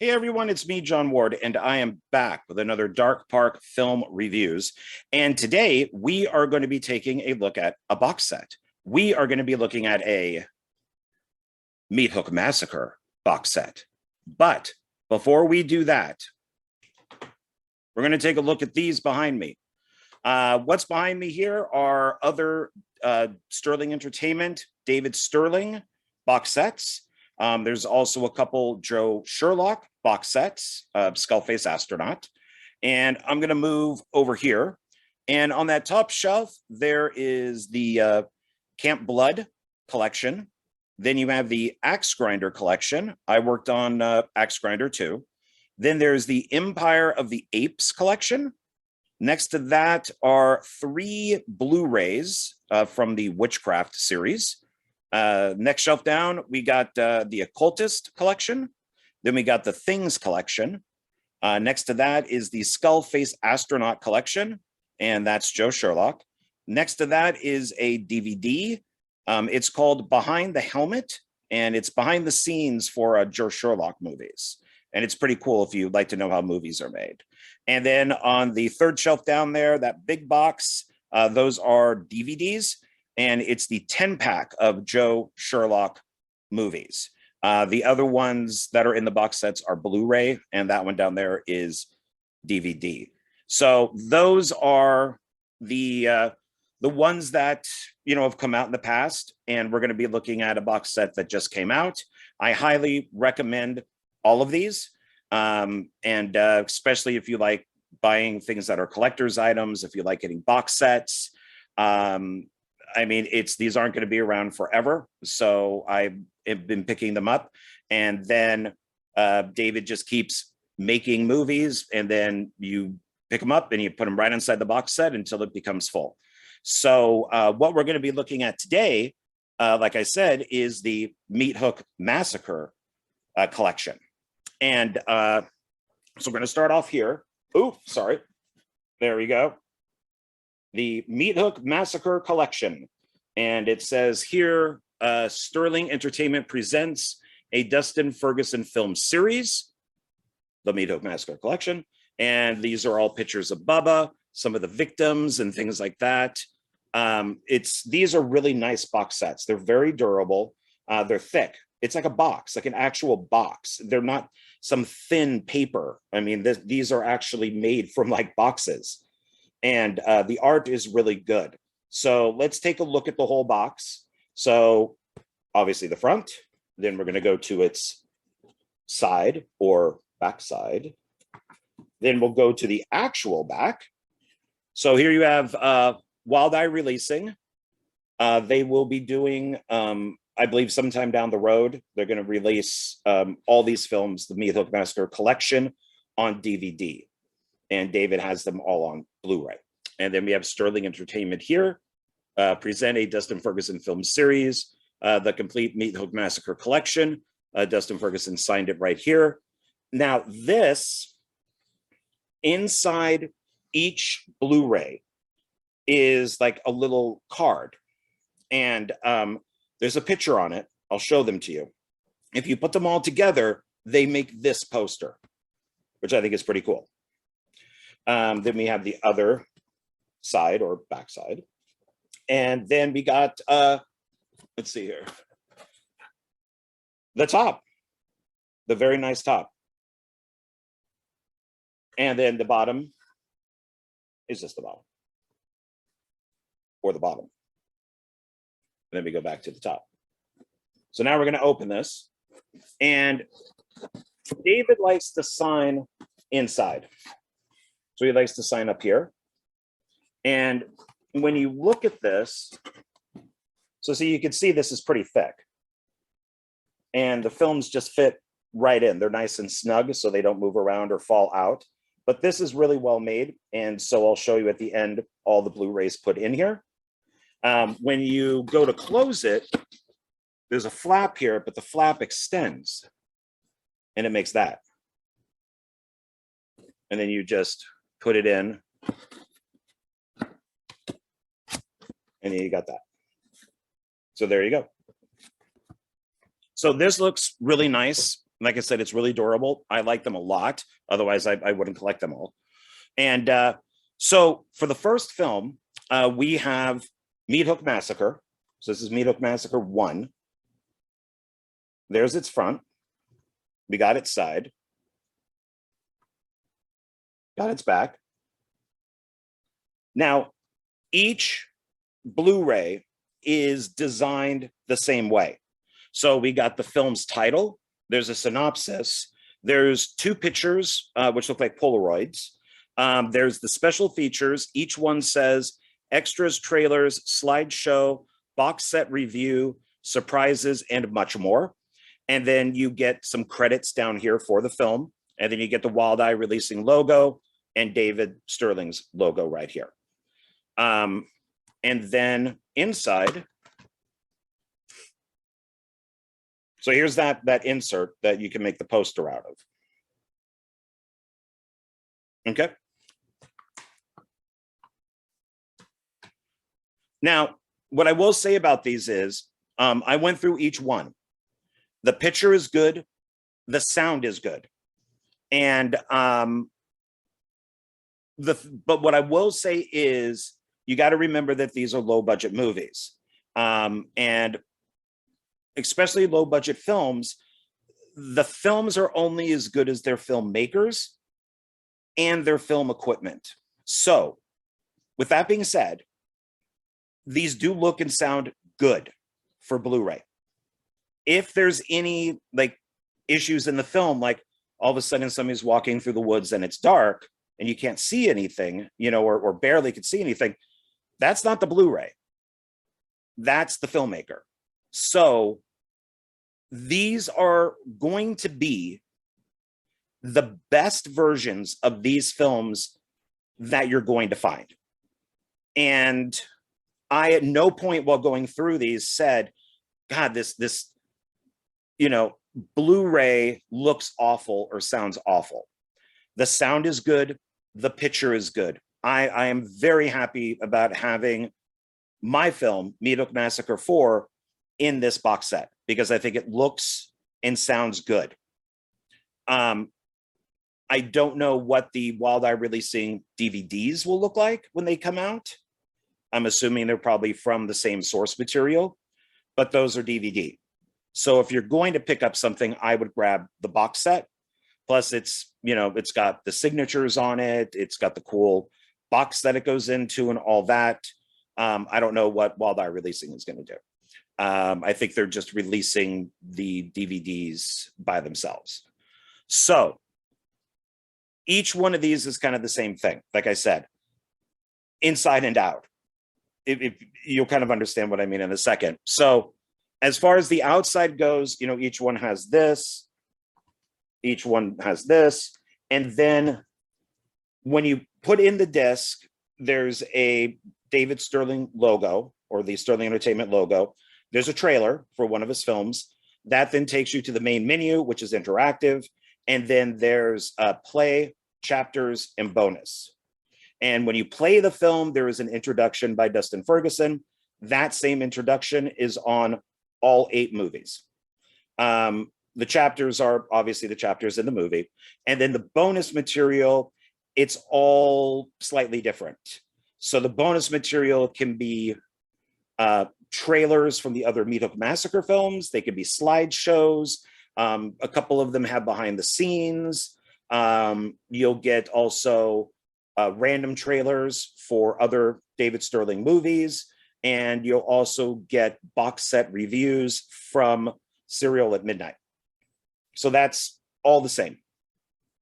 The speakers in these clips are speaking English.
Hey everyone, it's me, John Ward, and I am back with another Dark Park film reviews. And today we are going to be taking a look at a box set. We are going to be looking at a Meathook Massacre box set. But before we do that, we're going to take a look at these behind me. What's behind me here are other Sterling Entertainment, David Sterling box sets. There's also a couple Joe Sherlock box sets, Skullface Astronaut. And I'm going to move over here. And on that top shelf, there is the Camp Blood collection. Then you have the Axe Grinder collection. I worked on Axe Grinder too. Then there's the Empire of the Apes collection. Next to that are 3 Blu-rays from the Witchcraft series. Next shelf down, we got the Occultist collection. Then we got the Things collection. Next to that is the Skullface Astronaut collection, and that's Joe Sherlock. Next to that is a DVD. It's called Behind the Helmet, and it's behind the scenes for Joe Sherlock movies. And it's pretty cool if you'd like to know how movies are made. And then on the third shelf down there, that big box, those are DVDs. And it's the 10-pack of Joe Sherlock movies. The other ones that are in the box sets are Blu-ray, and that one down there is DVD. So those are the ones that have come out in the past, and we're going to be looking at a box set that just came out. I highly recommend all of these, and especially if you like buying things that are collector's items, if you like getting box sets. I mean, these aren't going to be around forever. So I have been picking them up. And then David just keeps making movies, and then you pick them up and you put them right inside the box set until it becomes full. So what we're going to be looking at today, like I said, is the Meathook Massacre collection. And so we're going to start off here. Oh, sorry. There we go. The Meathook Massacre collection. And it says here, Sterling Entertainment presents a Dustin Ferguson film series, the Meathook Massacre collection. And these are all pictures of Bubba, some of the victims and things like that. These are really nice box sets. They're very durable. They're thick. It's like a box, like an actual box. They're not some thin paper. I mean, these are actually made from like boxes. And the art is really good. So let's take a look at the whole box. So obviously the front, then we're going to go to its side or back side. Then we'll go to the actual back. So here you have Wild Eye Releasing. They will be doing, I believe sometime down the road, they're going to release all these films, the Meathook Massacre collection, on DVD. And David has them all on Blu-ray. And then we have Sterling Entertainment here, present a Dustin Ferguson film series, the complete Meathook Massacre collection. Dustin Ferguson signed it right here. Now this, inside each Blu-ray is like a little card. And there's a picture on it. I'll show them to you. If you put them all together, they make this poster, which I think is pretty cool. Then we have the other side or back side. And then we got, let's see here, the top, the very nice top. And then the bottom is just the bottom, or the bottom. And then we go back to the top. So now we're going to open this. And David likes to sign inside. So he likes to sign up here. And when you look at this, so see, you can see this is pretty thick. And the films just fit right in. They're nice and snug, so they don't move around or fall out. But this is really well made. And so I'll show you at the end all the Blu-rays put in here. When you go to close it, there's a flap here, but the flap extends. And it makes that. And then you just put it in. And then you got that. So there you go. So this looks really nice. Like I said, it's really durable. I like them a lot. Otherwise, I wouldn't collect them all. And so for the first film, we have Meathook Massacre. So this is Meathook Massacre 1. There's its front. We got its side. Got its back. Now, each Blu-ray is designed the same way. So we got the film's title. There's a synopsis. There's 2 pictures, which look like Polaroids. There's the special features. Each one says extras, trailers, slideshow, box set review, surprises, and much more. And then you get some credits down here for the film. And then you get the Wild Eye Releasing logo and David Sterling's logo right here. And then inside, so here's that insert that you can make the poster out of. Okay. Now, what I will say about these is, I went through each one. The picture is good. The sound is good. And but what I will say is, you got to remember that these are low budget movies. And especially low budget films, the films are only as good as their filmmakers and their film equipment. So with that being said, these do look and sound good for Blu-ray. If there's any like issues in the film, like all of a sudden somebody's walking through the woods and it's dark and you can't see anything, you know, or barely could see anything, that's not the Blu-ray. That's the filmmaker. So these are going to be the best versions of these films that you're going to find. And I, at no point while going through these, said, God, this, you know, Blu-ray looks awful or sounds awful. The sound is good. The picture is good. I am very happy about having my film, Meathook Massacre 4, in this box set, because I think it looks and sounds good. I don't know what the Wild Eye Releasing DVDs will look like when they come out. I'm assuming they're probably from the same source material, but those are DVD. So if you're going to pick up something, I would grab the box set. Plus it's, you know, it's got the signatures on it. It's got the cool box that it goes into and all that. I don't know what Wild Eye Releasing is going to do. I think they're just releasing the DVDs by themselves. So each one of these is kind of the same thing. Like I said, inside and out. If you'll kind of understand what I mean in a second. So as far as the outside goes, you know, each one has this, each one has this. And then when you put in the disc, there's a David Sterling logo, or the Sterling Entertainment logo. There's a trailer for one of his films. That then takes you to the main menu, which is interactive. And then there's play, chapters, and bonus. And when you play the film, there is an introduction by Dustin Ferguson. That same introduction is on all 8 movies. The chapters are obviously the chapters in the movie. And then the bonus material, it's all slightly different. So the bonus material can be trailers from the other Meathook Massacre films. They could be slideshows. A couple of them have behind the scenes. You'll get also random trailers for other David Sterling movies. And you'll also get box set reviews from Serial at Midnight. So that's all the same,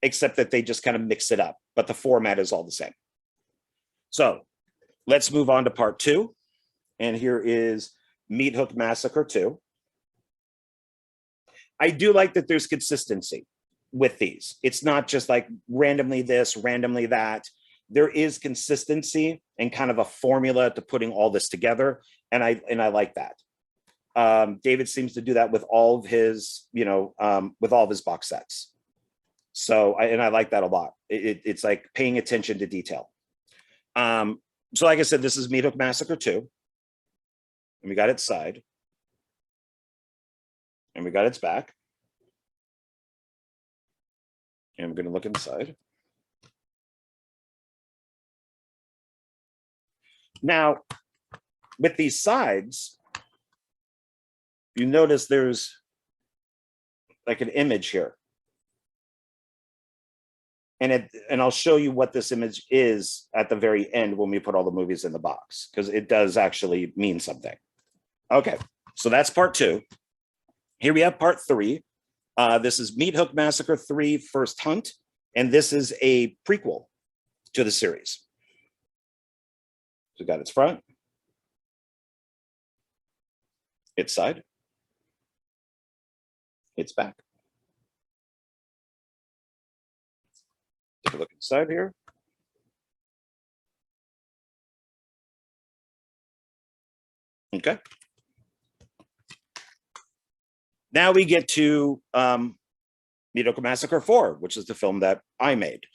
except that they just kind of mix it up, but the format is all the same. So let's move on to part 2. And here is Meathook Massacre 2. I do like that there's consistency with these. It's not just like randomly this, randomly that. There is consistency and kind of a formula to putting all this together. And I like that. David seems to do that with all of his, you know, with all of his box sets. So, I like that a lot. It's like paying attention to detail. So like I said, this is Meathook Massacre 2. And we got its side. And we got its back. And I'm going to look inside. Now, with these sides, you notice there's like an image here. And I'll show you what this image is at the very end when we put all the movies in the box, because it does actually mean something. Okay, so that's part 2. Here we have part 3. This is Meathook Massacre 3 First Hunt, and this is a prequel to the series. So we got its front, its side, its back. Take a look inside here. Okay. Now we get to Meathook Massacre 4, which is the film that I made.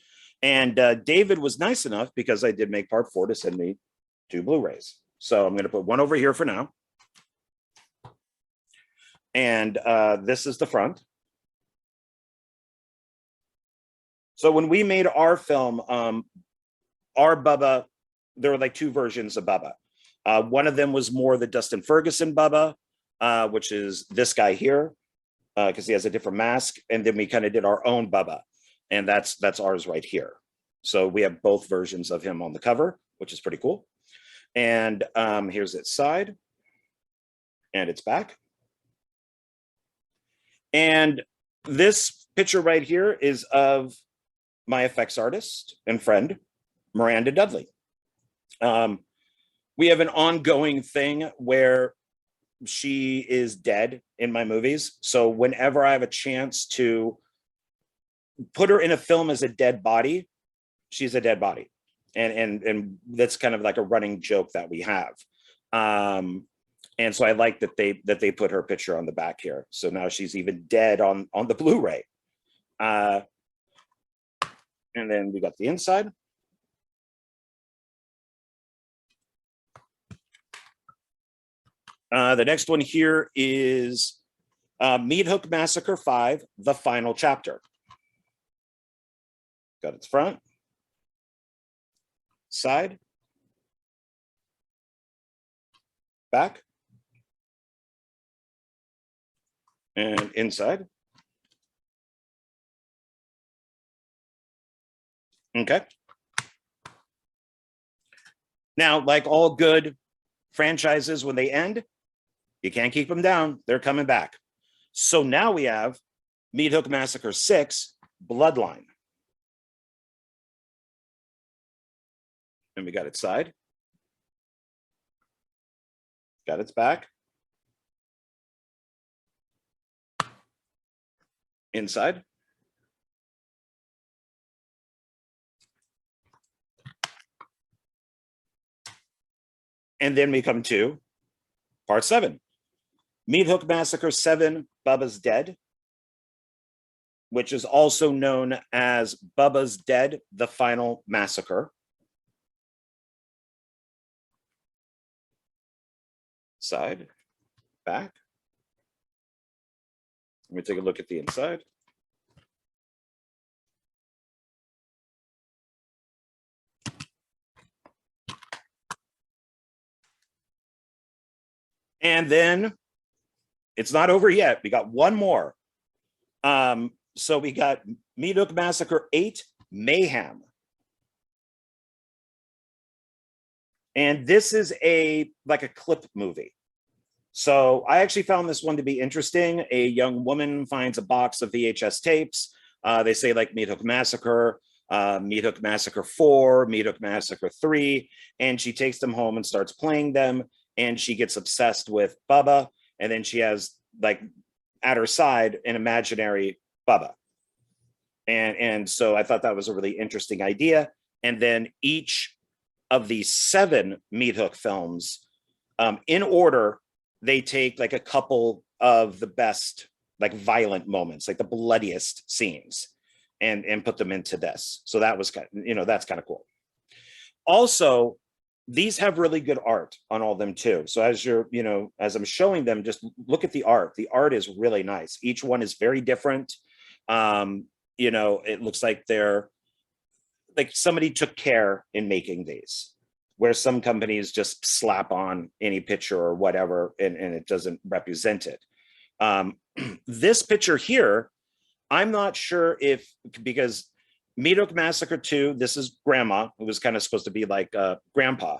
And David was nice enough, because I did make part 4, to send me 2 Blu-rays. So I'm going to put one over here for now. And this is the front. So when we made our film, our Bubba, there were like 2 versions of Bubba. One of them was more the Dustin Ferguson Bubba, which is this guy here, because he has a different mask. And then we kind of did our own Bubba, and that's ours right here. So we have both versions of him on the cover, which is pretty cool. And here's its side and its back. And this picture right here is of my effects artist and friend, Miranda Dudley. We have an ongoing thing where she is dead in my movies. So whenever I have a chance to put her in a film as a dead body, she's a dead body. And that's kind of like a running joke that we have. And so I like that they put her picture on the back here. So now she's even dead on the Blu-ray. And then we got the inside. The next one here is Meathook Massacre 5, The Final Chapter. Got its front, side, back, and inside. Okay. Now, like all good franchises, when they end, you can't keep them down. They're coming back. So now we have Meathook Massacre 6, Bloodline. And we got its side. Got its back. Inside. And then we come to part 7. Meathook Massacre 7, Bubba's Dead, which is also known as Bubba's Dead, The Final Massacre. Side, back. Let me take a look at the inside. And then it's not over yet. We got one more. So we got Meathook Massacre 8, Mayhem. And this is like a clip movie. So I actually found this one to be interesting. A young woman finds a box of VHS tapes. They say like Meathook Massacre, Meathook Massacre 4, Meathook Massacre 3, and she takes them home and starts playing them. And she gets obsessed with Bubba. And then she has, like, at her side, an imaginary Bubba. And so I thought that was a really interesting idea. And then each of these 7 Meathook films, in order, they take like a couple of the best, like, violent moments, like the bloodiest scenes, and put them into this. So that was kind of, that's kind of cool. Also, these have really good art on all of them too. So as as I'm showing them, just look at the art. The art is really nice. Each one is very different. it looks like they're like somebody took care in making these, where some companies just slap on any picture or whatever, and it doesn't represent it. This picture here, I'm not sure if, because Meathook Massacre 2, this is Grandma, who was kind of supposed to be like Grandpa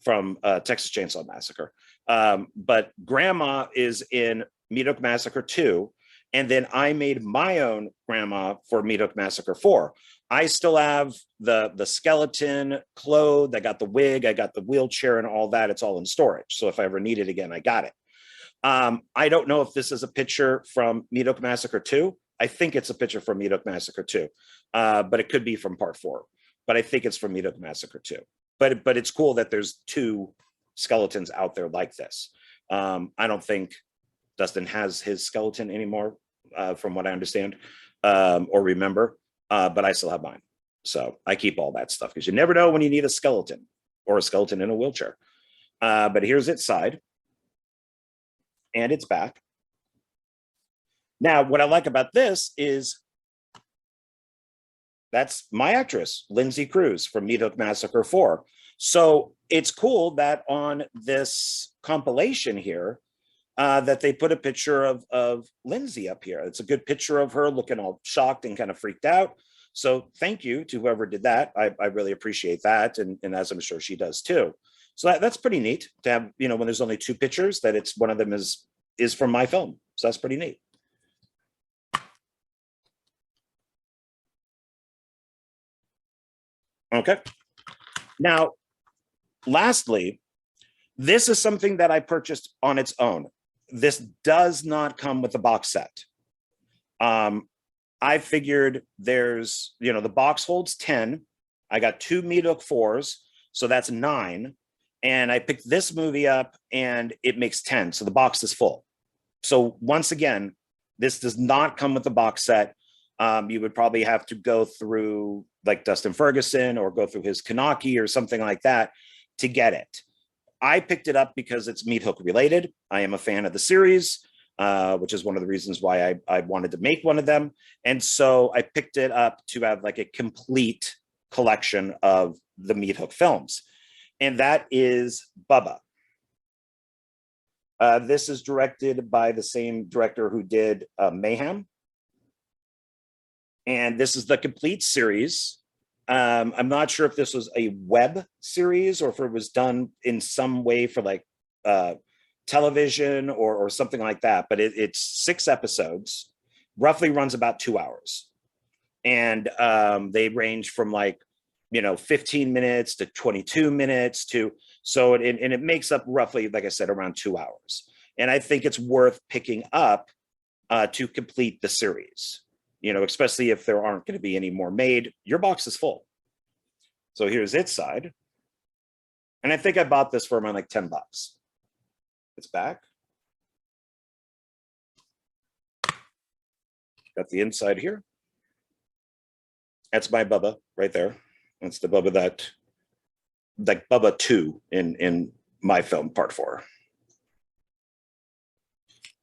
from Texas Chainsaw Massacre. But Grandma is in Meathook Massacre 2, and then I made my own Grandma for Meathook Massacre 4. I still have the skeleton clothed, I got the wig, I got the wheelchair and all that. It's all in storage. So if I ever need it again, I got it. I don't know if this is a picture from Meathook Massacre 2. I think it's a picture from Meathook Massacre 2, but it could be from part 4. But I think it's from Meathook Massacre 2. But it's cool that there's 2 skeletons out there like this. I don't think Dustin has his skeleton anymore, from what I understand or remember, but I still have mine. So I keep all that stuff because you never know when you need a skeleton or a skeleton in a wheelchair. But here's its side and its back. Now, what I like about this is that's my actress, Lindsay Cruz from Meathook Massacre 4. So it's cool that on this compilation here, that they put a picture of Lindsay up here. It's a good picture of her looking all shocked and kind of freaked out. So thank you to whoever did that. I really appreciate that. And as I'm sure she does too. So that's pretty neat to have, when there's only 2 pictures, that it's one of them is from my film. So that's pretty neat. Okay. Now, lastly, this is something that I purchased on its own. This does not come with the box set. I figured there's, the box holds 10. I got 2 Meathook 4s, so that's 9. And I picked this movie up and it makes 10. So the box is full. So once again, this does not come with the box set. You would probably have to go through like Dustin Ferguson or go through his Kanaki or something like that to get it. I picked it up because it's Meathook related. I am a fan of the series, which is one of the reasons why I wanted to make one of them. And so I picked it up to have like a complete collection of the Meathook films. And that is Bubba. This is directed by the same director who did Mayhem. And this is the complete series. I'm not sure if this was a web series or if it was done in some way for like television or something like that. But it's 6 episodes, roughly runs about 2 hours. And they range from like, 15 minutes to 22 minutes to, so it makes up roughly, like I said, around 2 hours. And I think it's worth picking up to complete the series. Especially if there aren't going to be any more made. Your box is full. So here's its side. And I think I bought this for around like $10. It's back. Got the inside here. That's my Bubba right there. That's the Bubba that, like Bubba 2 in my film, part 4.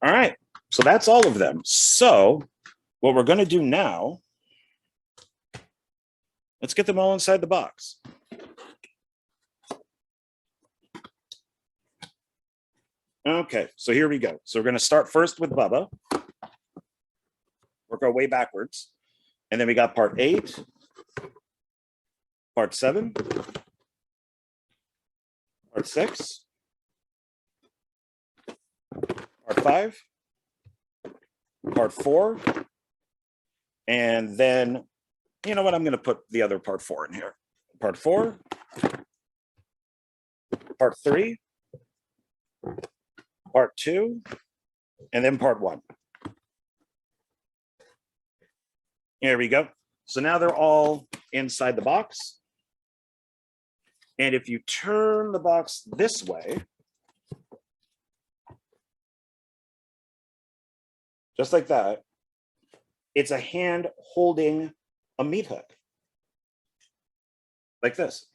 All right. So that's all of them. So what we're going to do now, let's get them all inside the box. Okay, so here we go. So we're going to start first with Bubba. Work our way backwards. And then we got part 8, part 7, part 6, part 5, part 4, and then, you know what, I'm going to put the other part 4 in here. Part 4, part 3, part 2, and then part 1. Here we go. So now they're all inside the box. And if you turn the box this way, just like that, it's a hand holding a meat hook. Like this.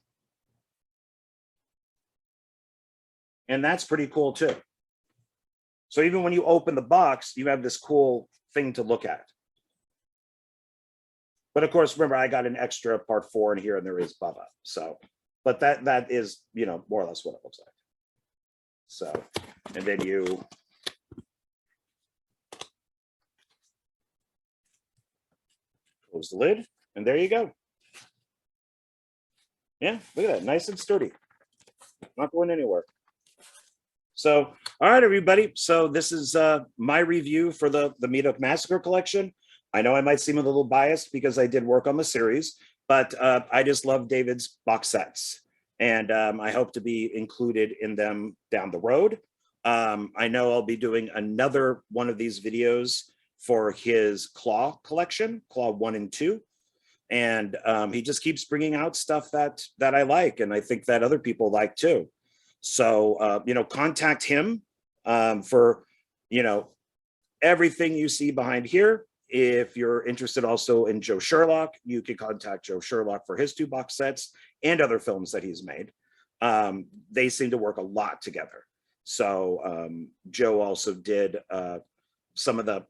And that's pretty cool too. So even when you open the box, you have this cool thing to look at. But of course, remember, I got an extra part 4 in here, and there is Bubba. So, but that is, you know, more or less what it looks like. So, and then you close the lid, and there you go. Yeah, look at that, nice and sturdy. Not going anywhere. So, all right, everybody. So this is my review for the Meathook Massacre collection. I know I might seem a little biased because I did work on the series, but I just love David's box sets, and I hope to be included in them down the road. I know I'll be doing another one of these videos for his Claw collection, Claw 1 and 2. And he just keeps bringing out stuff that I like, and I think that other people like too. So, you know, contact him for, you know, everything you see behind here. If you're interested also in Joe Sherlock, you can contact Joe Sherlock for his 2 box sets and other films that he's made. They seem to work a lot together. So Joe also did some of the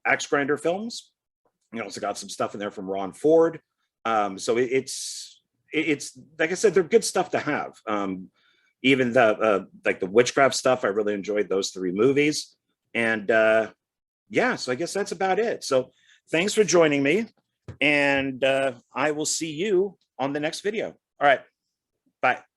Axe Grinder films. You also got some stuff in there from Ron Ford. So it's like I said, they're good stuff to have. Even the like the witchcraft stuff, I really enjoyed those 3 movies. And yeah, so I guess that's about it. So thanks for joining me, and I will see you on the next video. All right, bye.